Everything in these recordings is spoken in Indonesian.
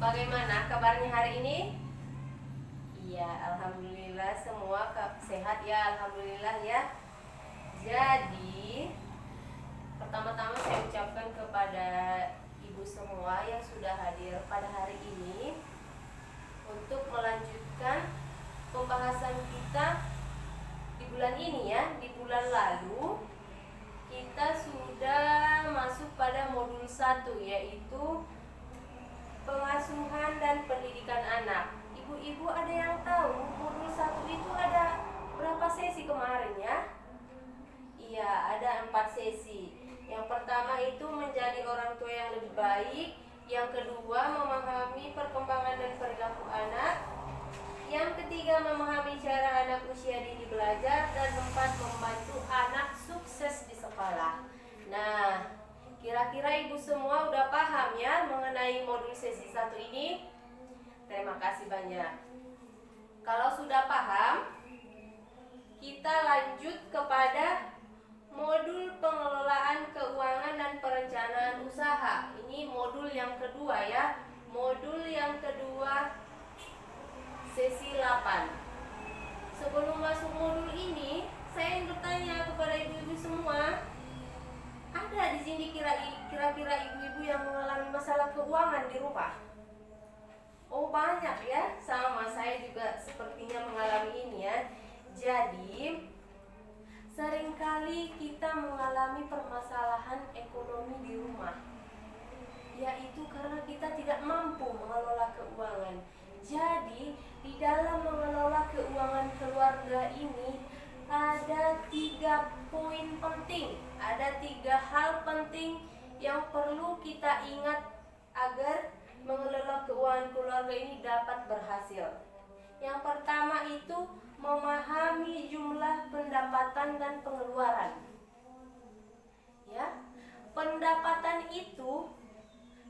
Bagaimana kabarnya hari ini? Iya, alhamdulillah semua sehat ya, alhamdulillah ya. Jadi, pertama-tama saya ucapkan kepada ibu semua yang sudah hadir pada hari ini untuk melanjutkan pembahasan kita di bulan ini ya. Di bulan lalu kita sudah masuk pada modul 1, yaitu pengasuhan dan pendidikan anak. Ibu-ibu ada yang tahu modul 1 itu ada berapa sesi kemarin ya? Iya, ada 4 sesi. Yang pertama itu menjadi orang tua yang lebih baik. Yang kedua, memahami perkembangan dan perilaku anak. Yang ketiga, memahami cara anak usia dini belajar. Dan 4, membantu anak sukses di sekolah. Nah, kira-kira ibu semua udah paham ya mengenai modul sesi 1 ini? Terima kasih banyak. Kalau sudah paham, kita lanjut kepada modul pengelolaan keuangan dan perencanaan usaha. Ini modul yang kedua ya. Modul yang kedua sesi 8. Sebelum masuk modul ini, saya ingin bertanya kepada ibu-ibu semua. Ada di sini kira-kira ibu-ibu yang mengalami masalah keuangan di rumah? Oh, banyak ya. Sama, saya juga sepertinya mengalami ini ya. Jadi, seringkali kita mengalami permasalahan ekonomi di rumah, yaitu karena kita tidak mampu mengelola keuangan. Jadi, di dalam mengelola keuangan keluarga ini ada 3 poin penting, ada 3 hal penting yang perlu kita ingat agar mengelola keuangan keluarga ini dapat berhasil. Yang pertama itu memahami jumlah pendapatan dan pengeluaran. Ya, pendapatan itu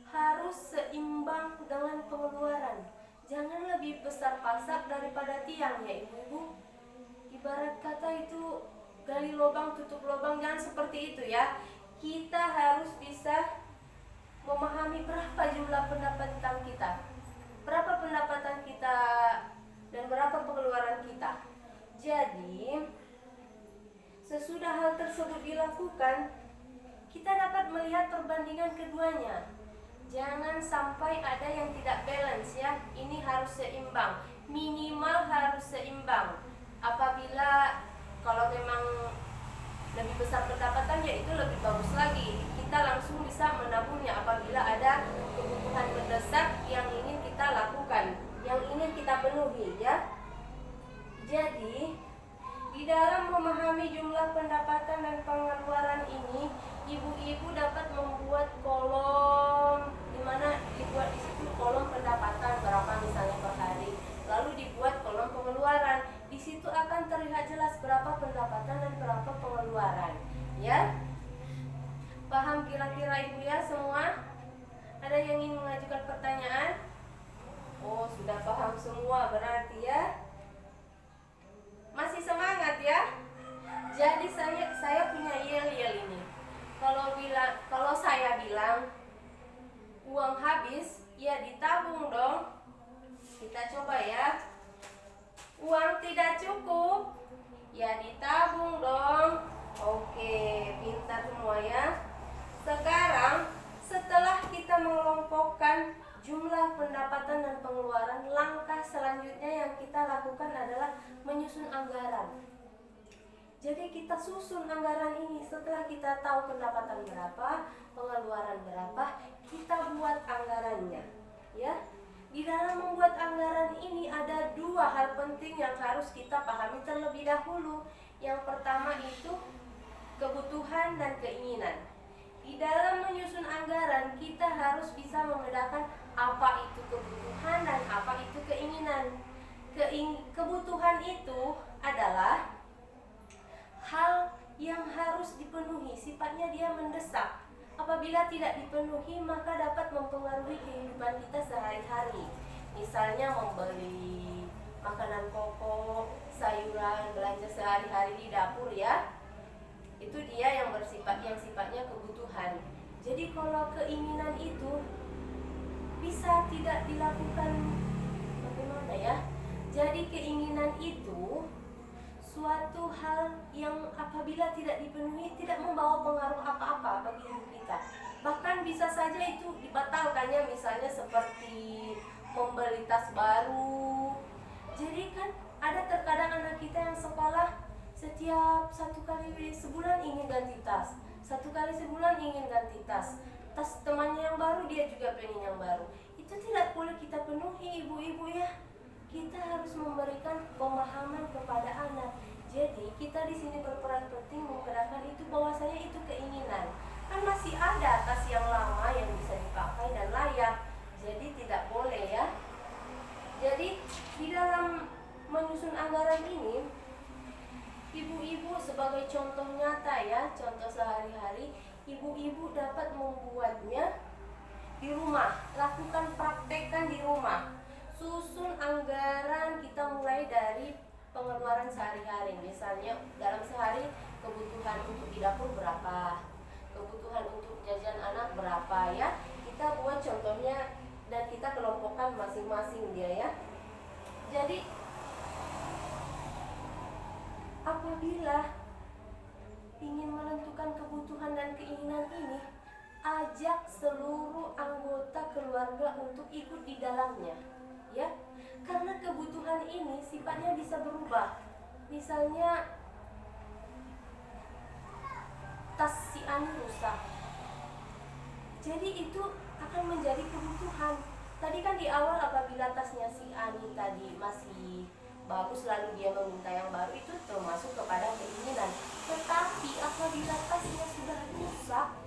harus seimbang dengan pengeluaran. Jangan lebih besar pasak daripada tiang ya ibu-ibu. Ibarat kata itu gali lubang tutup lubang, jangan seperti itu ya. Kita harus bisa memahami berapa jumlah pendapatan kita, berapa pendapatan kita, dan berapa pengeluaran kita. Jadi sesudah hal tersebut dilakukan, kita dapat melihat perbandingan keduanya. Jangan sampai ada yang tidak balance ya. Ini harus seimbang, minimal harus seimbang. Apabila kalau memang lebih besar pendapatan, ya itu lebih bagus lagi. Kita langsung bisa menabungnya apabila ada kebutuhan mendesak yang ingin kita lakukan, yang ingin kita penuhi ya. Jadi, di dalam memahami jumlah pendapatan dan pengeluaran ini, ibu-ibu dapat membuat kolom, di mana dibuat di situ kolom pendapatan berapa misalnya per hari, lalu dibuat kolom pengeluaran. Di situ akan terlihat jelas berapa pendapatan dan berapa pengeluaran. Ya, paham kira-kira ibu ya semua? Ada yang ingin mengajukan pertanyaan? Oh, sudah paham semua berarti ya. Masih semangat ya. Jadi saya punya yel-yel ini. Kalau saya bilang uang habis, ya ditabung dong. Kita coba ya. Uang tidak cukup, ya ditabung dong. Oke, pintar semua ya. Sekarang setelah kita mengelompokkan jumlah pendapatan dan pengeluaran, langkah selanjutnya yang kita lakukan adalah menyusun anggaran. Jadi kita susun anggaran ini. Setelah kita tahu pendapatan berapa, pengeluaran berapa, kita buat anggarannya ya. Di dalam membuat anggaran ini ada 2 hal penting yang harus kita pahami terlebih dahulu. Yang pertama itu kebutuhan dan keinginan. Di dalam menyusun anggaran, kita harus bisa membedakan apa itu kebutuhan dan apa itu keinginan. Kebutuhan itu adalah hal yang harus dipenuhi, sifatnya dia mendesak. Apabila tidak dipenuhi, maka dapat mempengaruhi kehidupan kita sehari-hari. Misalnya membeli makanan pokok, sayuran, belanja sehari-hari di dapur ya. Itu dia yang sifatnya kebutuhan. Jadi kalau keinginan itu bisa tidak dilakukan. Bagaimana ya? Jadi keinginan itu suatu hal yang apabila tidak dipenuhi tidak membawa pengaruh apa-apa bagi hidup kita. Bahkan bisa saja itu dibatalkannya, misalnya seperti membeli tas baru. Jadi kan ada terkadang anak kita yang sekolah setiap 1 kali sebulan ingin ganti tas, 1 kali sebulan ingin ganti tas. Tas temannya yang baru dia juga pengen yang baru. Itu tidak boleh kita penuhi, ibu-ibu ya. Kita harus memberikan pemahaman kepada anak. Jadi kita di sini berperan penting menggerakkan itu, bahwasanya itu keinginan. Kan masih ada tas yang lama yang bisa dipakai dan layak. Jadi tidak boleh ya. Jadi di dalam menyusun anggaran ini, ibu-ibu sebagai contoh nyata ya, contoh sehari-hari, ibu-ibu dapat membuatnya di rumah. Lakukan, praktekkan di rumah. Susun anggaran kita mulai dari pengeluaran sehari-hari. Misalnya dalam sehari kebutuhan untuk di dapur berapa, kebutuhan untuk jajan anak berapa ya. Kita buat contohnya dan kita kelompokkan masing-masing dia ya. Jadi apabila ingin menentukan kebutuhan dan keinginan ini, ajak seluruh anggota keluarga untuk ikut di dalamnya ya. Karena kebutuhan ini sifatnya bisa berubah. Misalnya tas si Ani rusak, jadi itu akan menjadi kebutuhan. Tadi kan di awal apabila tasnya si Ani tadi masih bagus lalu dia meminta yang baru, itu termasuk kepada keinginan. Tetapi apabila tasnya sudah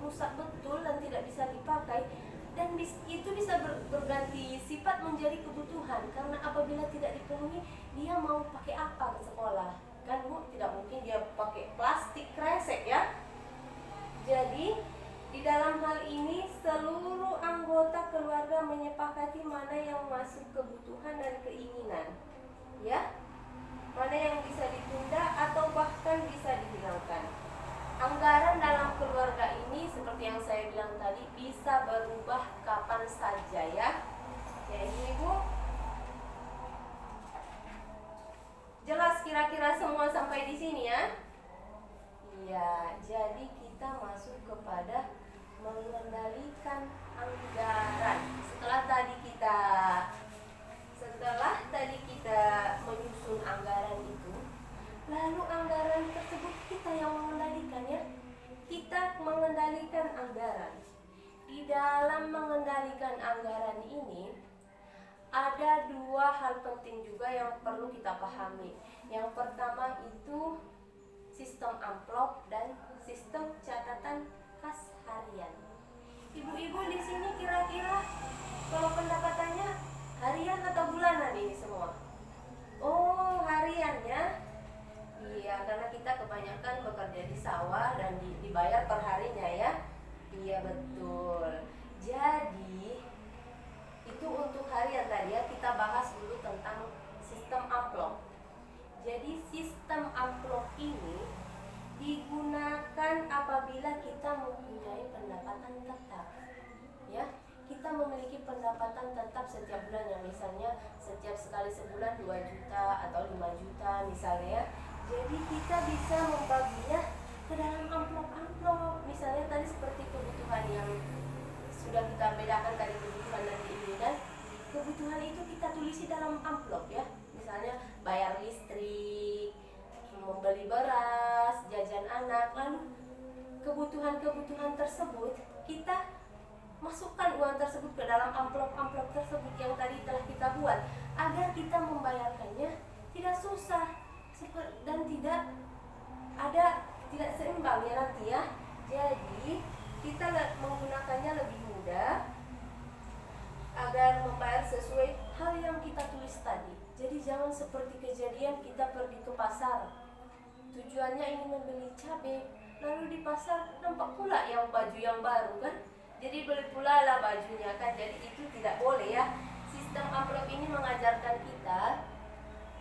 rusak betul dan tidak bisa dipakai, dan itu bisa berganti sifat menjadi kebutuhan. Karena apabila tidak dipenuhi, dia mau pakai apa ke sekolah? Kan Bu, tidak mungkin dia pakai plastik kresek ya. Jadi di dalam hal ini seluruh anggota keluarga menyepakati mana yang masuk kebutuhan dan keinginan ya, mana yang bisa ditunda atau bahkan bisa dihilangkan. Anggaran dalam keluarga ini seperti yang saya bilang tadi bisa berubah kapan saja ya. Ya Ibu, jelas kira-kira semua sampai di sini ya? Iya, jadi kita masuk kepada mengendalikan anggaran. Setelah tadi kita menyusun anggaran itu, lalu anggaran tersebut kita yang mengendalikan ya. Kita mengendalikan anggaran. Di dalam mengendalikan anggaran ini ada 2 hal penting juga yang perlu kita pahami. Yang pertama itu sistem amplop dan sistem catatan kas harian. Ibu-ibu di sini kira-kira kalau pendapatannya harian atau bulanan ini semua? Oh, harian ya. Iya, karena kita kebanyakan bekerja di sawah dan dibayar per harinya ya. Iya betul. Jadi itu untuk harian tadi ya, kita bahas dulu tentang sistem amplop. Jadi sistem amplop ini digunakan apabila kita mempunyai pendapatan tetap ya. Kita memiliki pendapatan tetap setiap bulan ya, misalnya setiap sekali sebulan 2 juta atau 5 juta misalnya ya. Jadi kita bisa membaginya ke dalam amplop-amplop. Misalnya tadi seperti kebutuhan yang sudah kita bedakan tadi, kebutuhan dan keinginan. Kebutuhan itu kita tulisi dalam amplop ya. Misalnya bayar listrik, membeli beras, jajan anak. Lalu kebutuhan-kebutuhan tersebut kita masukkan uang tersebut ke dalam amplop-amplop tersebut yang tadi telah kita buat, agar kita membayarkannya tidak susah dan tidak seimbang ya nanti ya. Jadi kita menggunakannya lebih mudah agar membayar sesuai hal yang kita tulis tadi. Jadi jangan seperti kejadian kita pergi ke pasar, tujuannya ingin membeli cabai, lalu di pasar nampak pula yang baju yang baru kan, jadi beli pula lah bajunya kan. Jadi itu tidak boleh ya. Sistem amplop ini mengajarkan kita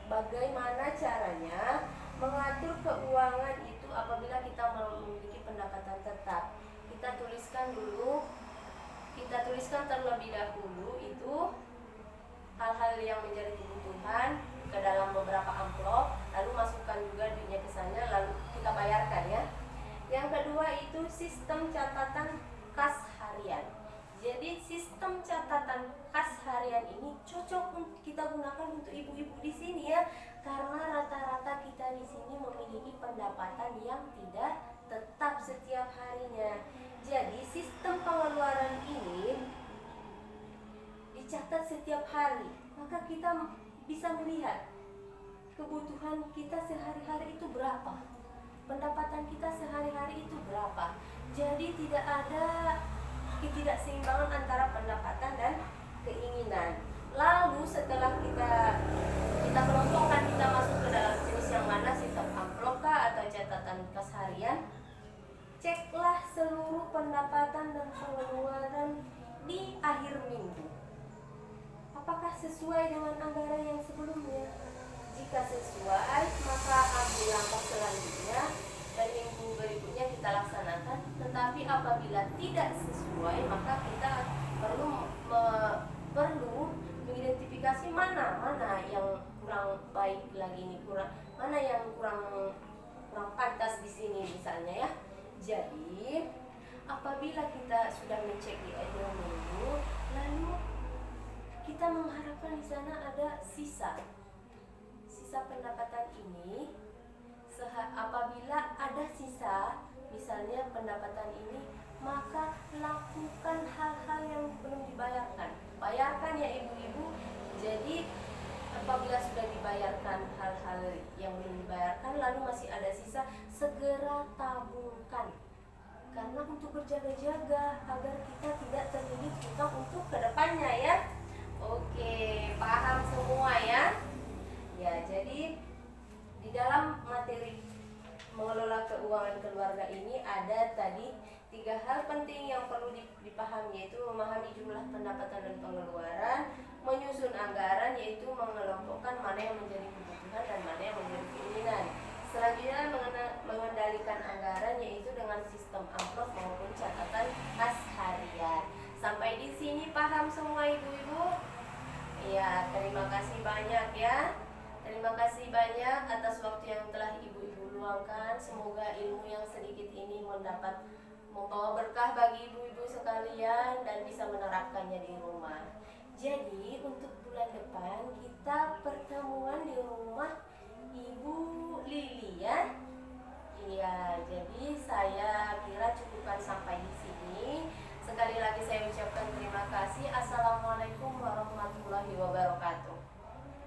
bagaimana caranya mengatur keuangan itu apabila kita memiliki pendapatan tetap. Kita tuliskan dulu tuliskan terlebih dahulu itu hal-hal yang menjadi kebutuhan ke dalam beberapa amplop, lalu masukkan juga duitnya ke sana, lalu kita bayarkan ya. Yang kedua itu sistem catatan kas harian. Jadi sistem catatan kas harian ini cocok untuk kita gunakan untuk ibu-ibu di sini ya, karena rata-rata kita di sini memiliki pendapatan yang tidak tetap setiap harinya. Jadi sistem pengeluaran ini dicatat setiap hari, maka kita bisa melihat kebutuhan kita sehari-hari itu berapa, pendapatan kita sehari-hari itu berapa. Jadi tidak ada ketidakseimbangan antara pendapatan dan keinginan. Lalu setelah kita kelompokkan, kita masuk ke dalam jenis yang mana, sistem amplop kah atau catatan kas harian, ceklah seluruh pendapatan dan pengeluaran di akhir minggu. Apakah sesuai dengan anggaran yang sebelumnya? Jika sesuai, maka ambil langkah selanjutnya dan minggu berikutnya kita laksanakan. Tetapi apabila tidak sesuai, maka kita perlu mengidentifikasi mana yang kurang baik lagi ini, mana yang kurang pantas di sini misalnya ya. Jadi apabila kita sudah mengecek di akhir minggu, lalu kita mengharapkan di sana ada sisa pendapatan ini. Apabila ada sisa, misalnya pendapatan ini, maka lakukan hal-hal yang belum dibayarkan. Bayarkan ya ibu-ibu. Jadi apabila sudah dibayarkan hal-hal yang belum dibayarkan, lalu masih ada sisa, segera tabungkan. Karena untuk berjaga-jaga agar kita tidak terlilit hutang untuk kedepannya ya. Oke, paham semua ya? Ya, jadi di dalam materi mengelola keuangan keluarga ini ada tadi 3 hal penting yang perlu dipahami, yaitu memahami jumlah pendapatan dan pengeluaran, menyusun anggaran, yaitu mengelompokkan mana yang menjadi kebutuhan dan mana yang menjadi keinginan. Selanjutnya mengendalikan anggaran, yaitu dengan sistem amplop maupun catatan kas harian. Sampai di sini paham semua ibu-ibu? Ya, terima kasih banyak ya. Terima kasih banyak atas waktu yang telah ibu-ibu luangkan. Semoga ilmu yang sedikit ini membawa berkah bagi ibu-ibu sekalian dan bisa menerapkannya di rumah. Jadi untuk bulan depan kita pertemuan di rumah Ibu Lili ya. Iya, jadi saya kira cukupkan sampai